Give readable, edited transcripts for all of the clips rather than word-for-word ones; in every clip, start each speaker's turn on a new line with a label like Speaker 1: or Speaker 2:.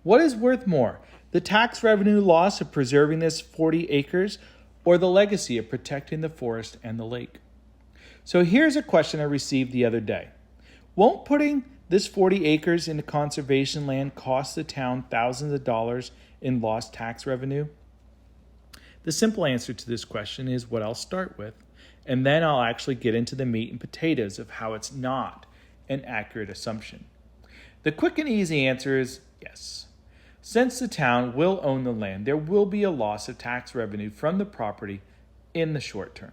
Speaker 1: What is worth more, the tax revenue loss of preserving this 40 acres or the legacy of protecting the forest and the lake? So here's a question I received the other day. Won't putting this 40 acres into conservation land cost the town thousands of dollars in lost tax revenue? The simple answer to this question is what I'll start with, and then I'll actually get into the meat and potatoes of how it's not an accurate assumption. The quick and easy answer is yes. Since the town will own the land, there will be a loss of tax revenue from the property in the short term.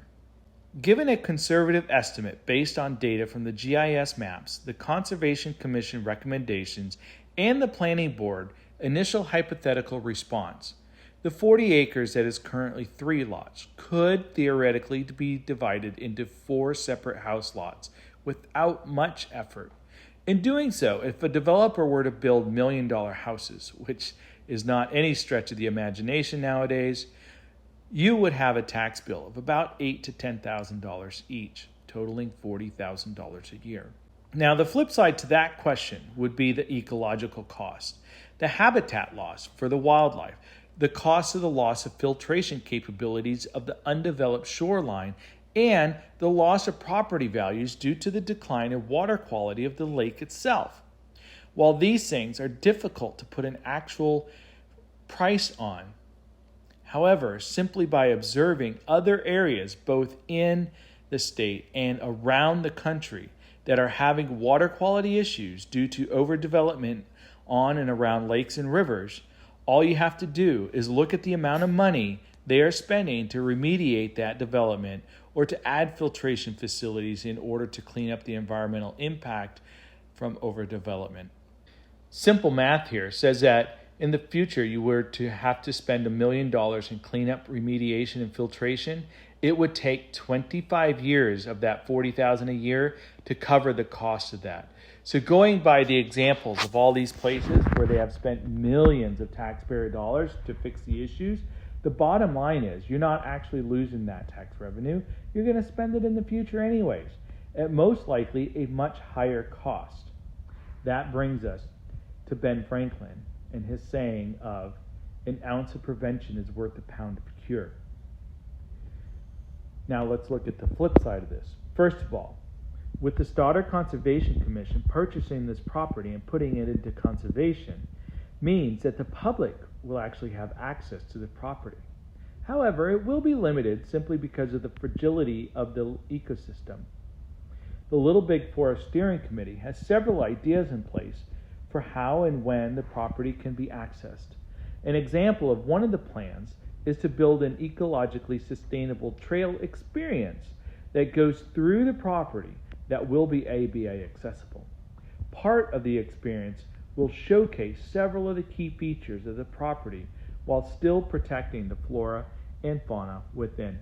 Speaker 1: Given a conservative estimate based on data from the GIS maps, the Conservation Commission recommendations, and the Planning Board initial hypothetical response, the 40 acres that is currently 3 lots could theoretically be divided into 4 separate house lots without much effort. In doing so, if a developer were to build million-dollar houses, which is not any stretch of the imagination nowadays, you would have a tax bill of about $8,000 to $10,000 each, totaling $40,000 a year. Now, the flip side to that question would be the ecological cost, the habitat loss for the wildlife, the cost of the loss of filtration capabilities of the undeveloped shoreline, and the loss of property values due to the decline in water quality of the lake itself. While these things are difficult to put an actual price on, however, simply by observing other areas both in the state and around the country that are having water quality issues due to overdevelopment on and around lakes and rivers, all you have to do is look at the amount of money they are spending to remediate that development or to add filtration facilities in order to clean up the environmental impact from overdevelopment. Simple math here says that in the future you were to have to spend $1 million in cleanup, remediation, and filtration, it would take 25 years of that $40,000 a year to cover the cost of that. So going by the examples of all these places where they have spent millions of taxpayer dollars to fix the issues, the bottom line is you're not actually losing that tax revenue. You're going to spend it in the future anyways, at most likely a much higher cost. That brings us to Ben Franklin and his saying of, an ounce of prevention is worth a pound of cure. Now let's look at the flip side of this. First of all, with the Stoddard Conservation Commission purchasing this property and putting it into conservation means that the public will actually have access to the property. However, it will be limited simply because of the fragility of the ecosystem. The Little Big Forest Steering Committee has several ideas in place for how and when the property can be accessed. An example of one of the plans is to build an ecologically sustainable trail experience that goes through the property that will be ABA accessible. Part of the experience will showcase several of the key features of the property while still protecting the flora and fauna within.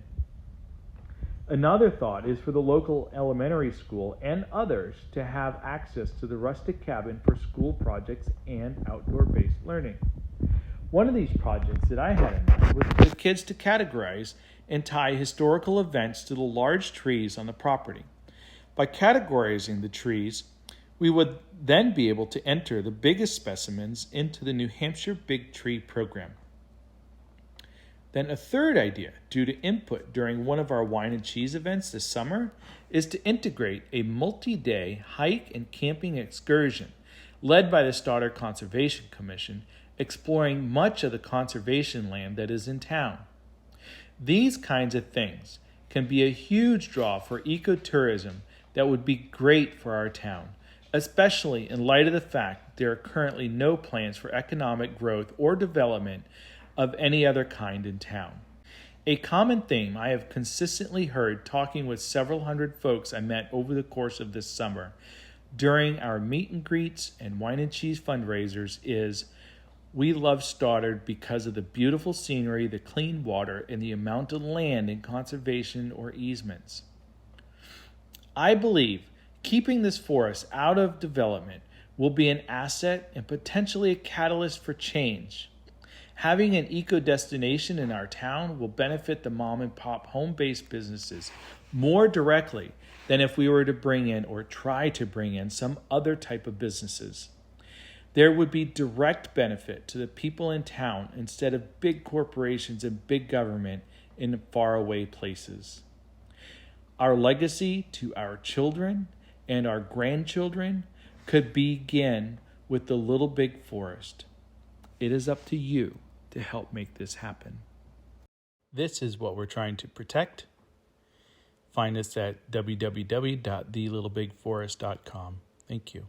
Speaker 1: Another thought is for the local elementary school and others to have access to the rustic cabin for school projects and outdoor-based learning. One of these projects that I had in mind was for the kids to categorize and tie historical events to the large trees on the property. By categorizing the trees, we would then be able to enter the biggest specimens into the New Hampshire Big Tree Program. Then a third idea, due to input during one of our wine and cheese events this summer, is to integrate a multi-day hike and camping excursion led by the Stoddard Conservation Commission, exploring much of the conservation land that is in town. These kinds of things can be a huge draw for ecotourism that would be great for our town, especially in light of the fact that there are currently no plans for economic growth or development of any other kind in town. A common theme I have consistently heard talking with several hundred folks I met over the course of this summer during our meet and greets and wine and cheese fundraisers is, we love Stoddard because of the beautiful scenery, the clean water, and the amount of land in conservation or easements. I believe keeping this forest out of development will be an asset and potentially a catalyst for change. Having an eco-destination in our town will benefit the mom and pop home-based businesses more directly than if we were to bring in or try to bring in some other type of businesses. There would be direct benefit to the people in town instead of big corporations and big government in faraway places. Our legacy to our children and our grandchildren could begin with the little big forest. It is up to you to help make this happen. This is what we're trying to protect. Find us at www.thelittlebigforest.com. Thank you.